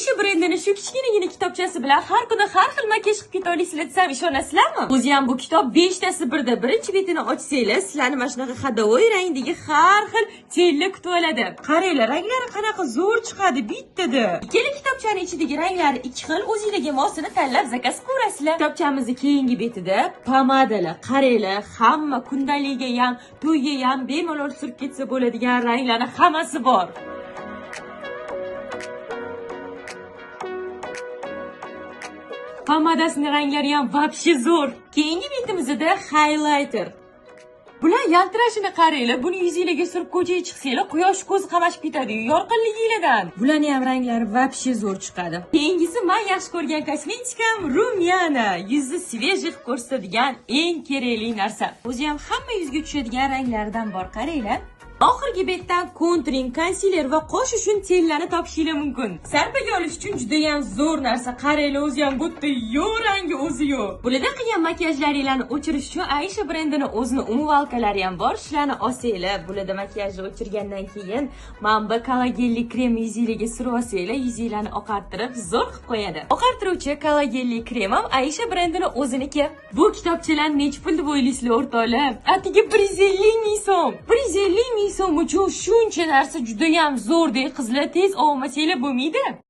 Aisha brendining shu kichkinagina kitobchasi bilan har kuni har xil makiyaj qilib keta olasizlar desam ishonasizlarmi? O'zi ham bu kitob 5 tasi birda. Birinchi betini ochsanglar, sizlarni mana shunaqa xadavoy rangdagi har xil tellar kutib oladi. Qaranglar, ranglari qanaqa zo'r chiqadi bittada. Ikkala kitobchaning ichidagi ranglari ikki xil, o'zingizga mosini tanlab zakaz qilasizlar. Kitobchamizning keyingi betida pomadalar, qaranglar, hamma kundaligiga ham, to'yga ham bemalol surib ketsa bo'ladigan ranglarning hammasi bor. Pomadasining ranglari ham vobshe zo'r. Keyingi betimizda highlighter. Bular yaltirashini qaranglar. Buni yuzingizga surib ko'chaga chiqsanglar, quyosh ko'z qamashib ketadi yorqinligidan. Bularning ham ranglari vobshe zo'r chiqadi. Keyingisi men yaxshi ko'rgan kosmetikam rumyana. Yuzni svejih ko'rsatadigan eng kerakli narsa. O'zi ham hamma yuzga tushadigan ranglardan bor, qaranglar. Oxirgi betdan kontring, konsiler va qosh uchun tellarni topishingiz mumkin. Sarpaga olish uchun juda ham zo'r narsa. Qaranglar, o'zi ham bitta yo'q rangi o'zi yo'q. Bularda qilgan makiyajlaringizni o'chirish uchun Aisha brendining o'zini umvalkalari ham bor. Shularni olsanglar, bularda makiyajni o'chirgandan keyin manba kollagenli krem yuzingizga surib olsanglar, yuzinglarni oqartirib zo'r qilib qo'yadi. Oqartiruvchi kollagenli krem ham Aisha brendining o'ziniki. Bu kitobchalarni nech pul deb o'ylaysizlar o'rtoqlar? Atigi 150 ming so'm. 150 ming so'm uchun shuncha narsa juda ham zo'r deb qizlar tez olmasanglar bo'lmaydi.